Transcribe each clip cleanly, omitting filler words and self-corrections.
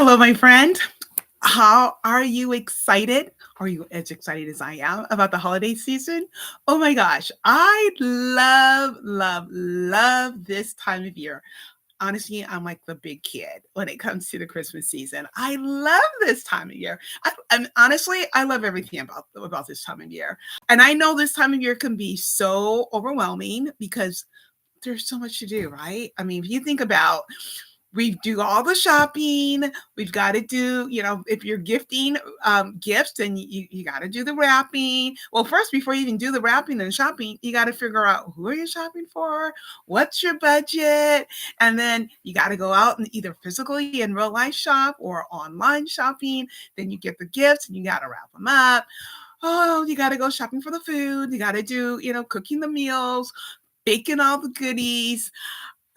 Hello, my friend. How are you excited? Are you as excited as I am about the holiday season? Oh my gosh, I love this time of year. Honestly, I'm like the big kid when it comes to the Christmas season. I love this time of year. Honestly, I love everything about this time of year. And I know this time of year can be so overwhelming because there's so much to do, right? I mean, if you think about we do all the shopping. We've got to do, if you're gifting gifts, then you got to do the wrapping. Well, first, before you even do the wrapping and shopping, you got to figure out who are you shopping for, what's your budget, and then you got to go out and either physically in real life shop or online shopping. Then you get the gifts and you got to wrap them up. Oh, you got to go shopping for the food. You got to do, cooking the meals, baking all the goodies.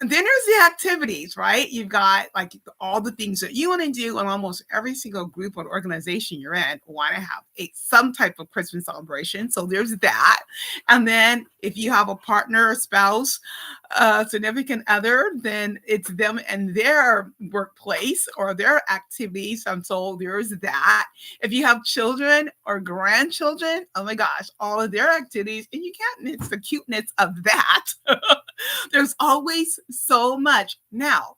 And then there's the activities, right? You've got like all the things that you want to do, and almost every single group or organization you're in want to have some type of Christmas celebration. So there's that. And then if you have a partner, a spouse, a significant other, then it's them and their workplace or their activities. And so there's that. If you have children or grandchildren, oh my gosh, all of their activities, and you can't miss the cuteness of that. There's always so much. Now,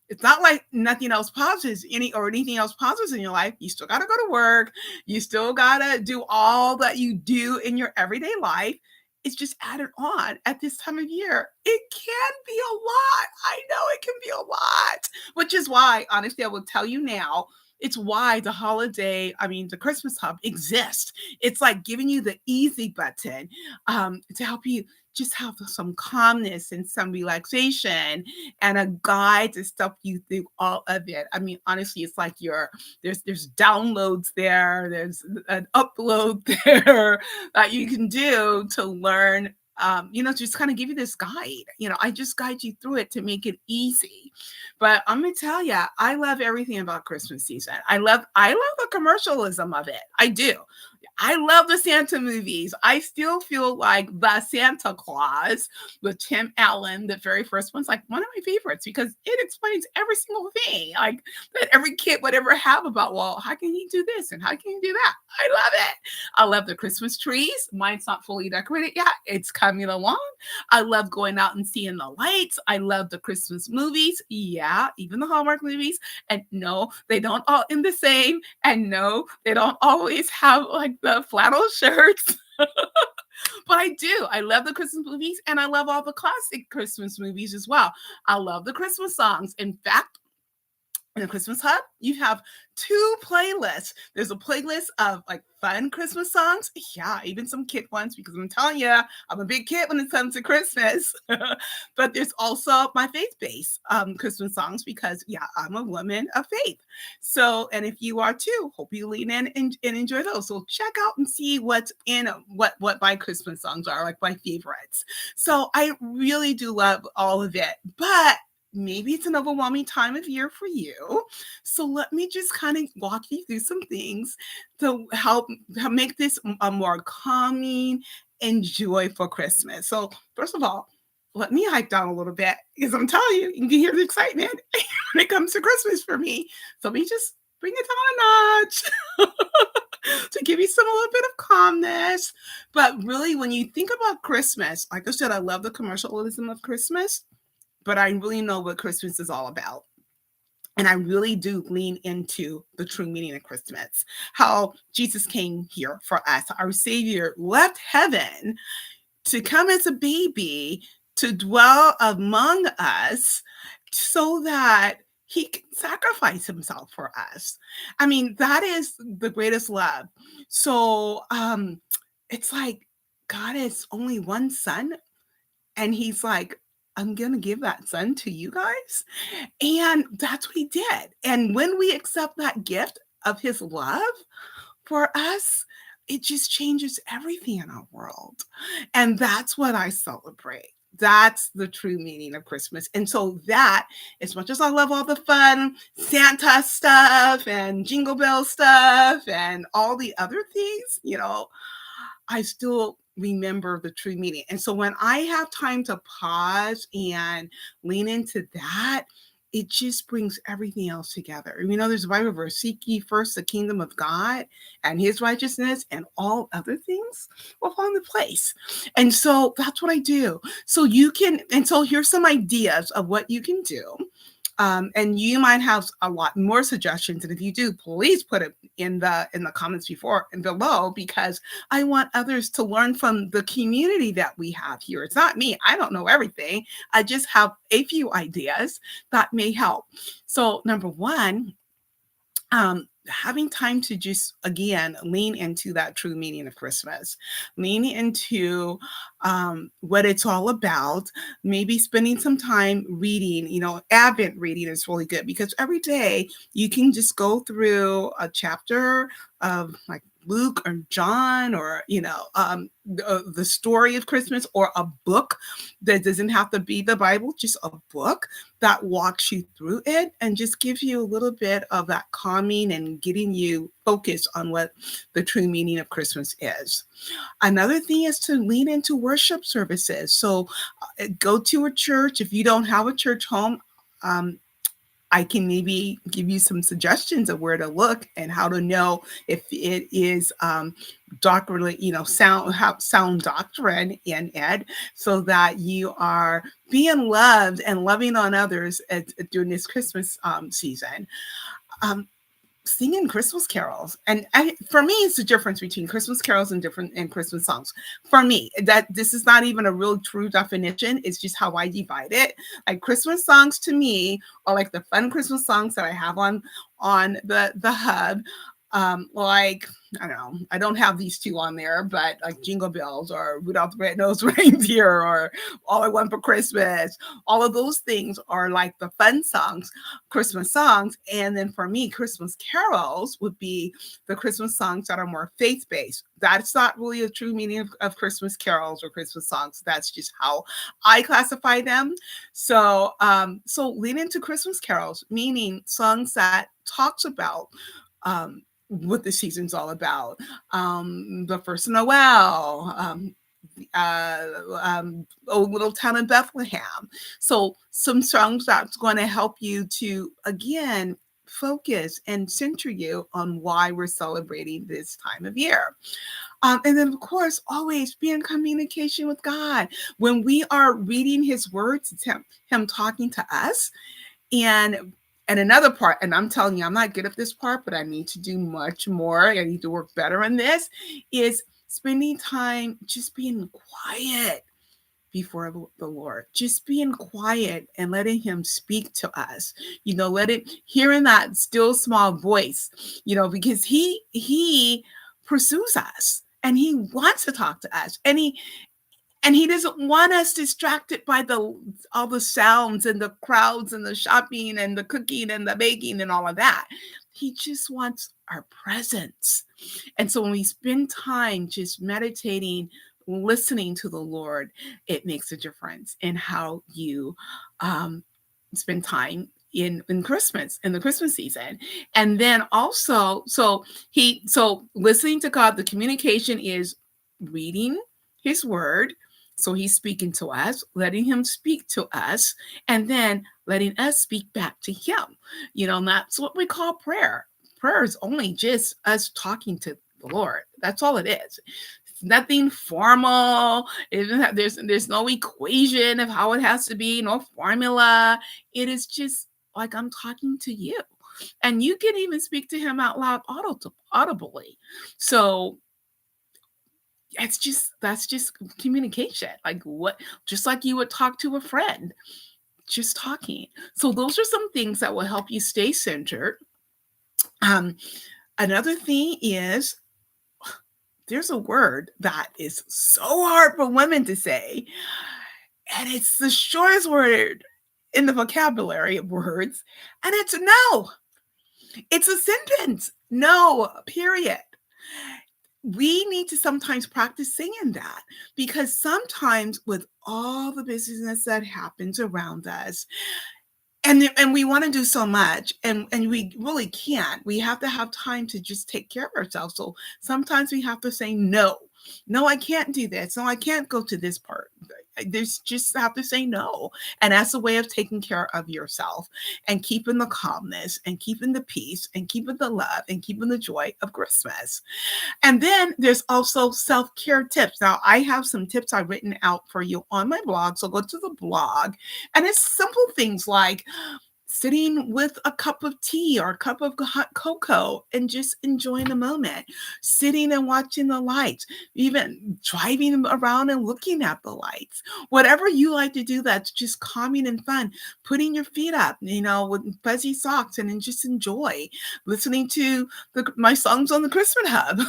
it's not like nothing else pauses anything else pauses in your life. You still got to go to work. You still got to do all that you do in your everyday life. It's just added on at this time of year. It can be a lot. I know it can be a lot, which is why, honestly, I will tell you now, it's why the Christmas Hub exists. It's like giving you the easy button to help you just have some calmness and some relaxation and a guide to step you through all of it. I mean, honestly, it's like there's downloads there, there's an upload there that you can do to learn. Just kind of give you this guide. I just guide you through it to make it easy. But I'm gonna tell you, I love everything about Christmas season. I love the commercialism of it. I do. I love the Santa movies. I still feel like the Santa Claus with Tim Allen, the very first one's like one of my favorites because it explains every single thing like that every kid would ever have about, well, how can you do this and how can you do that? I love it. I love the Christmas trees. Mine's not fully decorated yet. It's coming along. I love going out and seeing the lights. I love the Christmas movies. Yeah, even the Hallmark movies. And no, they don't all end the same. And no, they don't always have like the flannel shirts. But I do. I love the Christmas movies and I love all the classic Christmas movies as well. I love the Christmas songs. In fact, in the Christmas Hub, you have two playlists. There's a playlist of like fun Christmas songs. Yeah, even some kid ones because I'm telling you, I'm a big kid when it comes to Christmas. But there's also my faith-based Christmas songs because yeah, I'm a woman of faith. So, and if you are too, hope you lean in and enjoy those. So check out and see what's in what my Christmas songs are, like my favorites. So I really do love all of it, but maybe it's an overwhelming time of year for you. So let me just kind of walk you through some things to help make this a more calming and joyful Christmas. So first of all, let me hype down a little bit because I'm telling you, you can hear the excitement when it comes to Christmas for me. So let me just bring it down a notch to give you a little bit of calmness. But really, when you think about Christmas, like I said, I love the commercialism of Christmas, but I really know what Christmas is all about. And I really do lean into the true meaning of Christmas, how Jesus came here for us. Our Savior left heaven to come as a baby, to dwell among us so that he can sacrifice himself for us. I mean, that is the greatest love. So it's like God has only one son, and he's like, I'm going to give that son to you guys. And that's what he did. And when we accept that gift of his love for us, it just changes everything in our world. And that's what I celebrate. That's the true meaning of Christmas. And so that, as much as I love all the fun Santa stuff and Jingle Bell stuff and all the other things, I still remember the true meaning. And so when I have time to pause and lean into that, it just brings everything else together. There's a Bible verse, seek ye first the kingdom of God and his righteousness, and all other things will fall into place. And so that's what I do. So here's some ideas of what you can do. And you might have a lot more suggestions. And if you do, please put it in the comments before and below, because I want others to learn from the community that we have here. It's not me. I don't know everything. I just have a few ideas that may help. So number one, having time to just, again, lean into that true meaning of Christmas, lean into what it's all about, maybe spending some time reading. Advent reading is really good, because every day you can just go through a chapter of like Luke or John, or the story of Christmas, or a book that doesn't have to be the Bible, just a book that walks you through it and just gives you a little bit of that calming and getting you focused on what the true meaning of Christmas is. Another thing is to lean into worship services. So go to a church. If you don't have a church home, I can maybe give you some suggestions of where to look and how to know if it is doctrinally, sound doctrine in it, so that you are being loved and loving on others during this Christmas season. Singing Christmas carols. And for me, it's the difference between Christmas carols and Christmas songs. For me, that this is not even a real true definition. It's just how I divide it. Like, Christmas songs to me are like the fun Christmas songs that I have on the hub. Like, I don't know, I don't have these two on there, but like Jingle Bells, or Rudolph the Red-Nosed Reindeer, or All I Want for Christmas, all of those things are like the fun songs, Christmas songs. And then for me, Christmas carols would be the Christmas songs that are more faith-based. That's not really a true meaning of Christmas carols or Christmas songs. That's just how I classify them. So lean into Christmas carols, meaning songs that talks about what the season's all about. The first Noel, Oh Little Town in Bethlehem. So some songs that's going to help you to, again, focus and center you on why we're celebrating this time of year. And then, of course, always be in communication with God. When we are reading his words, it's him talking to us. And another part, and I'm telling you, I'm not good at this part, but I need to do much more. I need to work better on this, is spending time just being quiet before the Lord, just being quiet and letting him speak to us, hearing that still small voice, because he pursues us and he wants to talk to us. And he doesn't want us distracted by all the sounds and the crowds and the shopping and the cooking and the baking and all of that. He just wants our presence. And so when we spend time just meditating, listening to the Lord, it makes a difference in how you spend time in Christmas, in the Christmas season. And then also, so listening to God, the communication is reading his word. So he's speaking to us, letting him speak to us, and then letting us speak back to him. And that's what we call prayer. Prayer is only just us talking to the Lord. That's all it is. It's nothing formal. There's no equation of how it has to be, no formula. It is just like I'm talking to you. And you can even speak to him out loud audibly. So that's just communication. Just like you would talk to a friend, just talking. So those are some things that will help you stay centered. Another thing is, there's a word that is so hard for women to say, and it's the shortest word in the vocabulary of words, and it's no. It's a sentence. No, period. We need to sometimes practice saying that, because sometimes with all the busyness that happens around us, and we want to do so much, and we really can't. We have to have time to just take care of ourselves. So sometimes we have to say no. No, I can't do this. No, I can't go to this part. there's just have to say no. And that's a way of taking care of yourself and keeping the calmness and keeping the peace and keeping the love and keeping the joy of Christmas. And then there's also self-care tips. Now, I have some tips I've written out for you on my blog. So go to the blog, and it's simple things like sitting with a cup of tea or a cup of hot cocoa and just enjoying the moment, sitting and watching the lights, even driving around and looking at the lights. Whatever you like to do that's just calming and fun, putting your feet up, with fuzzy socks and then just enjoy listening to my songs on the Christmas Hub.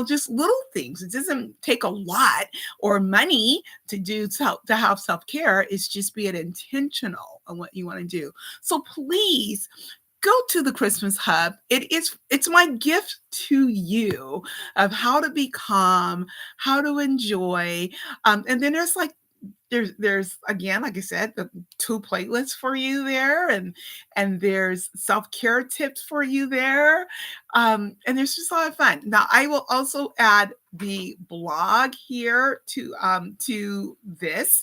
Just little things. It doesn't take a lot or money to have self-care. It's just being intentional on what you want to do. So please go to the Christmas Hub. It's my gift to you of how to be calm, how to enjoy. And then there's again, like I said, the 2 playlists for you there, and there's self-care tips for you there. And there's just a lot of fun. Now I will also add the blog here to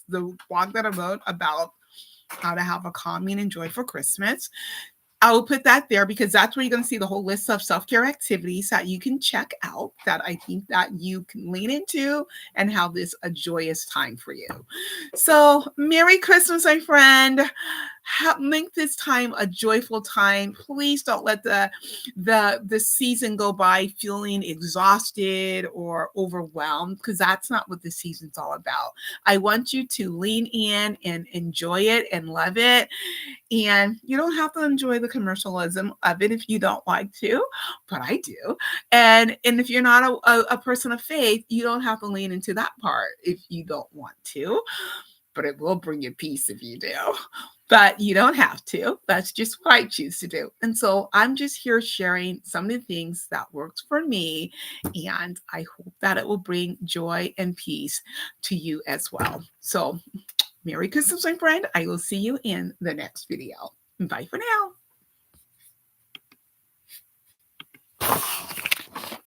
the blog that I wrote about how to have a calming and joyful Christmas. I will put that there because that's where you're going to see the whole list of self-care activities that you can check out that I think that you can lean into and have this a joyous time for you. So Merry Christmas, my friend. Make this time a joyful time. Please don't let the season go by feeling exhausted or overwhelmed, because that's not what the season's all about. I want you to lean in and enjoy it and love it. And you don't have to enjoy the commercialism of it if you don't like to, but I do. And if you're not a person of faith, you don't have to lean into that part if you don't want to, but it will bring you peace if you do. But you don't have to. That's just what I choose to do. And so I'm just here sharing some of the things that works for me. And I hope that it will bring joy and peace to you as well. So Merry Christmas, my friend. I will see you in the next video. Bye for now.